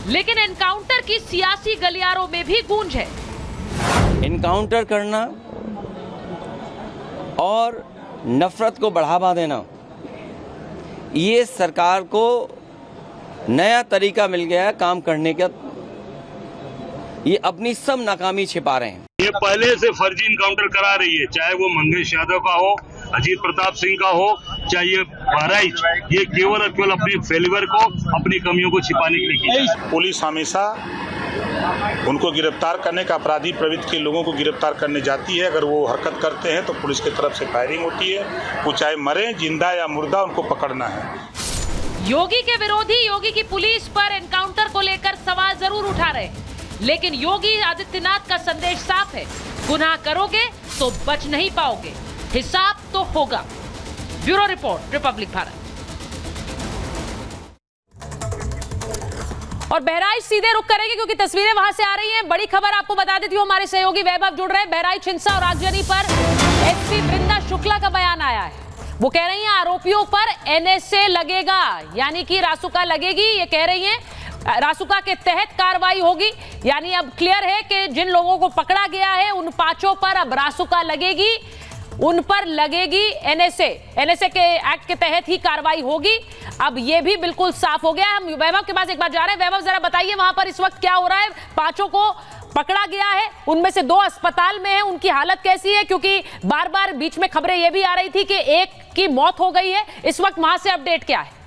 लेकिन एनकाउंटर की सियासी गलियारों में भी गूंज है। एनकाउंटर करना और नफरत को बढ़ावा देना, ये सरकार को नया तरीका मिल गया है काम करने का। ये अपनी सब नाकामी छिपा रहे हैं। ये पहले से फर्जी इनकाउंटर करा रही है, चाहे वो मंगेश यादव का हो, अजीत प्रताप सिंह का हो, चाहे ये बहराइच, ये केवल और केवल अपने फेलिवर को, अपनी कमियों को छिपाने के लिए किया। पुलिस हमेशा उनको गिरफ्तार करने का, अपराधी प्रवृत्ति के लोगों को गिरफ्तार करने जाती है। अगर वो हरकत करते हैं तो पुलिस की तरफ से फायरिंग होती है। वो चाहे मरे, जिंदा या मुर्दा, उनको पकड़ना है। योगी के विरोधी योगी की पुलिस पर एनकाउंटर को लेकर सवाल जरूर उठा रहे हैं, लेकिन योगी आदित्यनाथ का संदेश साफ है, गुनाह करोगे तो बच नहीं पाओगे, हिसाब तो होगा। Bureau report, Republic Bharat. और बहराइच सीधे रुक करेंगे क्योंकि तस्वीरें वहां से आ रही हैं। बड़ी खबर आपको बता देती हूं, हमारे सहयोगी वैभव जुड़ रहे हैं। बहराइच हिंसा और आगजनी पर एसपी वृंदा शुक्ला का बयान आया है। वो कह रही हैं आरोपियों पर एनएसए लगेगा, यानी कि रासुका लगेगी। ये कह रही हैं रासुका के तहत कार्रवाई होगी, यानी अब क्लियर है कि जिन लोगों को पकड़ा गया है उन 5 पर अब रासुका लगेगी, उन पर लगेगी एनएसए के एक्ट के तहत ही कार्रवाई होगी। अब ये भी बिल्कुल साफ हो गया। हम वैभव के पास एक बार जा रहे हैं। वैभव, जरा बताइए वहां पर इस वक्त क्या हो रहा है? 5 को पकड़ा गया है, उनमें से 2 अस्पताल में हैं, उनकी हालत कैसी है? क्योंकि बार बार बीच में खबरें ये भी आ रही थी कि एक की मौत हो गई है। इस वक्त वहां से अपडेट क्या है?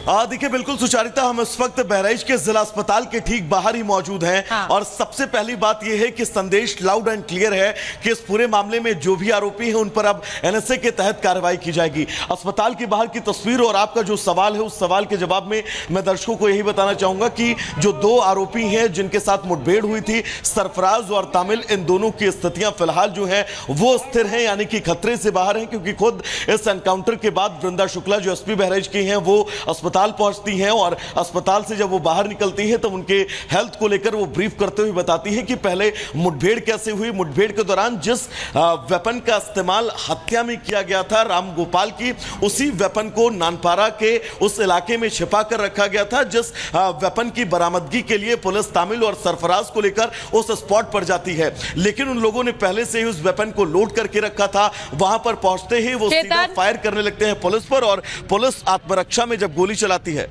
देखिए, बिल्कुल सुचारिता, हम इस वक्त बहराइच के जिला अस्पताल के ठीक बाहर ही मौजूद हैं। हाँ। और सबसे पहली बात यह है कि संदेश लाउड एंड क्लियर है कि इस पूरे मामले में जो भी आरोपी हैं उन पर अब एनएसए के तहत कार्रवाई की जाएगी। अस्पताल के बाहर की तस्वीर और आपका जो सवाल है उस सवाल के जवाब में मैं दर्शकों को यही बताना चाहूंगा कि जो 2 आरोपी हैं जिनके साथ मुठभेड़ हुई थी, सरफराज और तामिल, इन दोनों की स्थितियां फिलहाल जो है वो स्थिर हैं, यानी कि खतरे से बाहर हैं। क्योंकि खुद इस एनकाउंटर के बाद वृंदा शुक्ला जो एसपी बहराइच की हैं वो अस्पताल पहुंचती हैं और अस्पताल से जब वो बाहर निकलती हैं तो उनके हेल्थ को लेकर वो ब्रीफ करते हुए बताती हैं कि पहले मुठभेड़ कैसे हुई, मुठभेड़ के दौरान जिस वेपन का इस्तेमाल हत्या में किया गया था राम गोपाल की, उसी वेपन को नानपारा के उस इलाके में छिपा कर रखा गया था। जिस वेपन की बरामदगी के लिए पुलिस तामिल और सरफराज को लेकर उस स्पॉट पर जाती है, लेकिन उन लोगों ने पहले से ही उस वेपन को लोड करके रखा था। वहां पर पहुंचते ही वो सीधा फायर करने लगते हैं पुलिस पर, और पुलिस आत्मरक्षा में जब गोली चलाती है।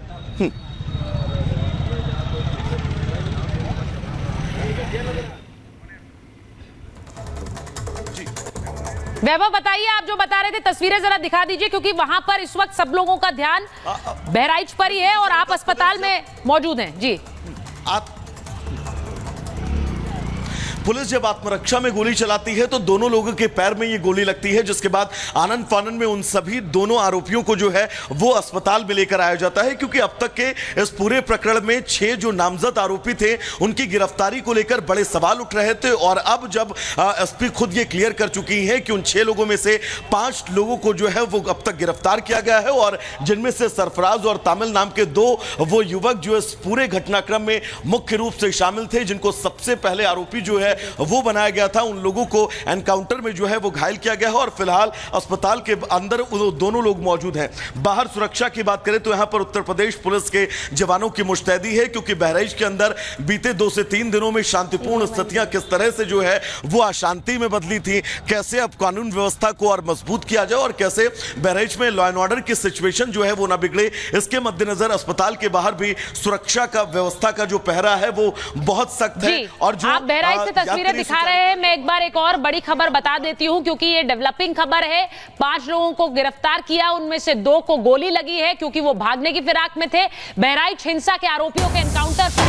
वैभव, बताइए, आप जो बता रहे थे तस्वीरें जरा दिखा दीजिए, क्योंकि वहां पर इस वक्त सब लोगों का ध्यान बहराइच पर ही है और आप अस्पताल में मौजूद हैं। जी, पुलिस जब आत्मरक्षा में गोली चलाती है तो दोनों लोगों के पैर में ये गोली लगती है, जिसके बाद आनंद फानन में उन सभी दोनों आरोपियों को जो है वो अस्पताल में लेकर आया जाता है। क्योंकि अब तक के इस पूरे प्रकरण में 6 जो नामजद आरोपी थे उनकी गिरफ्तारी को लेकर बड़े सवाल उठ रहे थे, और अब जब एसपी खुद ये क्लियर कर चुकी हैं कि उन 6 लोगों में से 5 लोगों को जो है वो अब तक गिरफ्तार किया गया है, और जिनमें से सरफराज और तामिल नाम के 2 वो युवक जो इस पूरे घटनाक्रम में मुख्य रूप से शामिल थे, जिनको सबसे पहले आरोपी जो है वो बनाया गया था, उन लोगों को एनकाउंटर में जो है वो घायल किया गया है। और फिलहाल अस्पताल के अंदर दोनों लोग मौजूद हैं। बाहर सुरक्षा की बात करें तो यहां पर उत्तर प्रदेश पुलिस के जवानों की मुस्तैदी है, क्योंकि बहराइच के अंदर बीते 2 से 3 दिनों में शांतिपूर्ण स्थितियां किस तरह से जो है वो अशांति में बदली थी, कैसे अब कानून व्यवस्था को और मजबूत किया जाए और कैसे बहराइच में लॉ एंड ऑर्डर की सिचुएशन जो है वो ना बिगड़े, इसके मद्देनजर अस्पताल के बाहर भी सुरक्षा का व्यवस्था का जो पहरा है वो बहुत सख्त है। और जो आप बहराइच से तस्वीरें दिखा रहे हैं, मैं एक बार एक और बड़ी खबर बता देती हूं, क्योंकि ये डेवलपिंग खबर है। 5 लोगों को गिरफ्तार किया, उनमें से 2 को गोली लगी है क्योंकि वो भागने की फिराक में थे। बहराइच हिंसा के आरोपियों के एनकाउंटर पर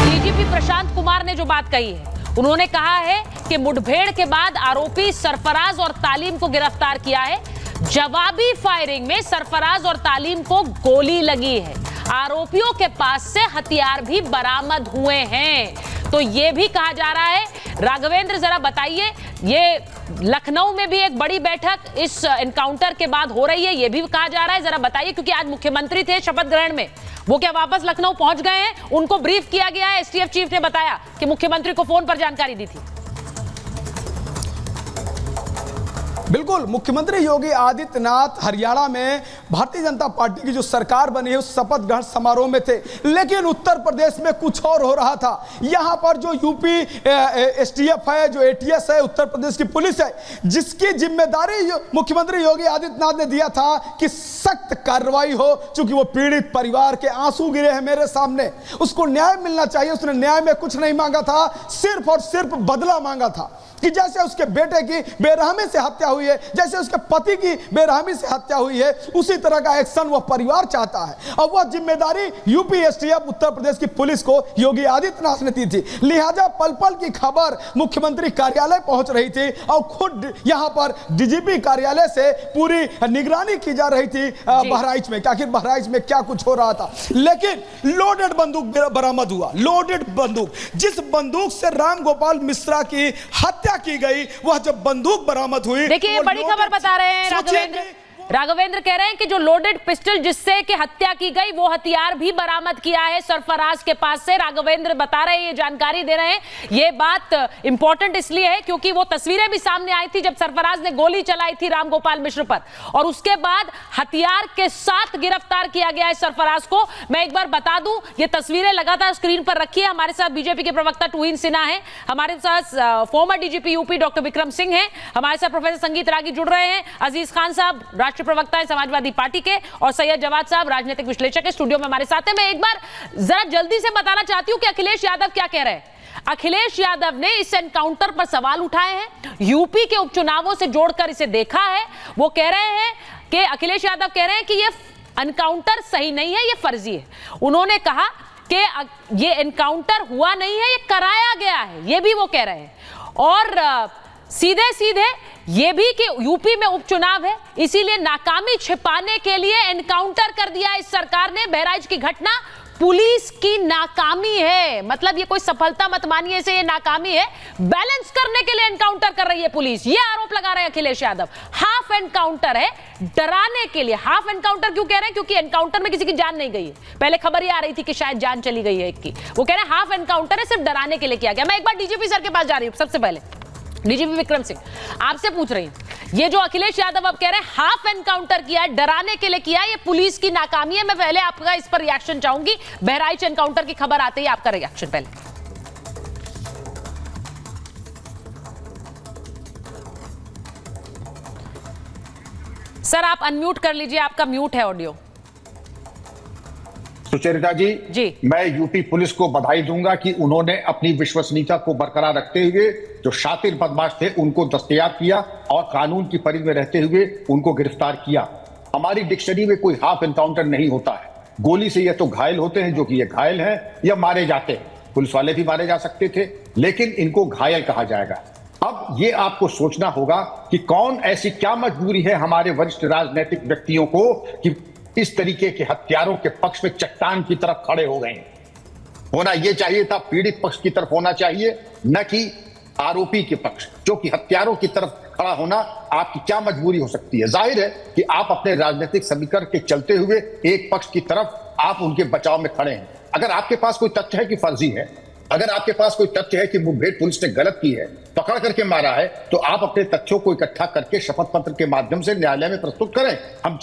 डीजीपी प्रशांत कुमार ने जो बात कही है, उन्होंने कहा है कि मुठभेड़ के बाद आरोपी सरफराज और तालीम को गिरफ्तार किया है। जवाबी फायरिंग में सरफराज और तालीम को गोली लगी है। आरोपियों के पास से हथियार भी बरामद हुए हैं। तो ये भी कहा जा रहा है। राघवेंद्र, जरा बताइए, ये लखनऊ में भी एक बड़ी बैठक इस एनकाउंटर के बाद हो रही है, ये भी कहा जा रहा है। जरा बताइए, क्योंकि आज मुख्यमंत्री थे शपथ ग्रहण में, वो क्या वापस लखनऊ पहुंच गए हैं? उनको ब्रीफ किया गया है। एसटीएफ चीफ ने बताया कि मुख्यमंत्री को फोन पर जानकारी दी थी। बिल्कुल, मुख्यमंत्री योगी आदित्यनाथ हरियाणा में भारतीय जनता पार्टी की जो सरकार बनी है उस शपथ ग्रहण समारोह में थे, लेकिन उत्तर प्रदेश में कुछ और हो रहा था। यहां पर जो यूपी एसटीएफ है, जो एटीएस है, उत्तर प्रदेश की पुलिस है, जिसकी जिम्मेदारी मुख्यमंत्री योगी आदित्यनाथ ने दिया था कि सख्त कार्रवाई हो, चूंकि वो पीड़ित परिवार के आंसू गिरे हैं मेरे सामने, उसको न्याय मिलना चाहिए। उसने न्याय में कुछ नहीं मांगा था, सिर्फ और सिर्फ बदला मांगा था कि जैसे उसके बेटे की बेरहमी से हत्या हुई है, जैसे उसके पति की बेरहमी से हत्या हुई है, उसी तरह का एक्शन वह परिवार चाहता है। और वह जिम्मेदारी यूपी एसटीएफ उत्तर प्रदेश की पुलिस को योगी आदित्यनाथ ने दी थी। लिहाजा पल पल की खबर मुख्यमंत्री कार्यालय पहुंच रही थी और खुद यहां पर डीजीपी कार्यालय से पूरी निगरानी की जा रही थी बहराइच में, आखिर बहराइच में क्या कुछ हो रहा था। लेकिन लोडेड बंदूक बरामद हुआ, लोडेड बंदूक, जिस बंदूक से राम गोपाल मिश्रा की हत्या की गई, वह जब बंदूक बरामद हुई। देखिए, बड़ी खबर बता रहे हैं राघवेंद्र कह रहे हैं कि जो लोडेड पिस्टल जिससे कि हत्या की गई वो हथियार भी बरामद किया है सरफराज के पास से। राघवेंद्र बता रहे हैं, ये जानकारी दे रहे हैं। ये बात इंपॉर्टेंट इसलिए है क्योंकि वो तस्वीरें भी सामने आई थी जब सरफराज ने गोली चलाई थी रामगोपाल मिश्र पर, और उसके बाद हथियार के साथ गिरफ्तार किया गया है सरफराज को। मैं एक बार बता दूं, ये तस्वीरें लगातार स्क्रीन पर रखी है। हमारे साथ बीजेपी के प्रवक्ता तुहिन सिन्हा है, हमारे साथ farmer DGP UP doctor Vikram Singh है, हमारे साथ प्रोफेसर संगीत रागी जुड़ रहे हैं, अजीज खान साहब राष्ट्रीय प्रवक्ता है समाजवादी पार्टी के, और सैयद जवाद साहब राजनीतिक विश्लेषक है, स्टूडियो में हमारे साथ हैं। मैं एक बार जरा जल्दी से बताना चाहती हूं कि अखिलेश यादव क्या कह रहे हैं। अखिलेश यादव ने इस एनकाउंटर पर सवाल उठाए हैं, यूपी के उपचुनावों से जोड़कर इसे देखा है। वो कह रहे हैं कि अखिलेश यादव कह रहे हैं कि ये एनकाउंटर सही नहीं है, ये फर्जी है। उन्होंने कहा कि ये एनकाउंटर हुआ नहीं है, ये कराया गया है, ये भी वो कह रहे हैं। और सीधे सीधे ये भी कि यूपी में उपचुनाव है, इसीलिए नाकामी छिपाने के लिए एनकाउंटर कर दिया इस सरकार ने। बहराइच की घटना पुलिस की नाकामी है, मतलब ये कोई सफलता मत मानिए इसे, ये नाकामी है। बैलेंस करने के लिए एनकाउंटर कर रही है पुलिस, ये आरोप लगा रहे हैं अखिलेश यादव। हाफ एनकाउंटर है, डराने के लिए। हाफ एनकाउंटर क्यों कह रहे हैं? क्योंकि एनकाउंटर में किसी की जान नहीं गई है। पहले खबर ये आ रही थी कि शायद जान चली गई है एक की, वो कह रहे हैं हाफ एनकाउंटर है, सिर्फ डराने के लिए किया गया। मैं एक बार डीजीपी सर के पास जा रही हूं, सबसे पहले डीजीपी विक्रम सिंह आपसे पूछ रही हूं, ये जो अखिलेश यादव अब कह रहे हैं हाफ एनकाउंटर किया है, डराने के लिए किया है, ये पुलिस की नाकामी है। मैं पहले आपका इस पर रिएक्शन चाहूंगी। बहराइच एनकाउंटर की खबर आते ही आपका रिएक्शन पहले। सर आप अनम्यूट कर लीजिए, आपका म्यूट है ऑडियो। सुचरिता जी, मैं यूपी पुलिस को बधाई दूंगा कि उन्होंने अपनी विश्वसनीयता को बरकरार रखते हुए जो शातिर बदमाश थे उनको दस्तयाब किया और कानून की परिधि में रहते हुए उनको गिरफ्तार किया। हमारी डिक्शनरी में कोई हाफ एनकाउंटर नहीं होता है। गोली से या तो घायल होते हैं, जो कि ये घायल हैं, या मारे जाते हैं। पुलिस वाले भी मारे जा सकते थे, लेकिन इनको घायल कहा जाएगा। अब ये आपको सोचना होगा कि कौन ऐसी क्या मजबूरी है हमारे वरिष्ठ राजनीतिक व्यक्तियों को कि इस तरीके के हत्यारों के पक्ष में चट्टान की तरफ खड़े हो गए। होना यह चाहिए था पीड़ित पक्ष की तरफ होना चाहिए, न कि आरोपी के पक्ष, जो कि हत्यारों की तरफ खड़ा होना आपकी क्या मजबूरी हो सकती है। जाहिर है कि आप अपने राजनीतिक समीकरण के चलते हुए एक पक्ष की तरफ आप उनके बचाव में खड़े हैं। अगर आपके पास कोई तथ्य है कि फर्जी है, अगर आपके पास कोई तथ्य है कि मुठभेड़ पुलिस ने गलत की है, पकड़ करके मारा है, तो आप अपने तथ्यों को इकट्ठा करके शपथ पत्र के माध्यम से न्यायालय में प्रस्तुत करें। हम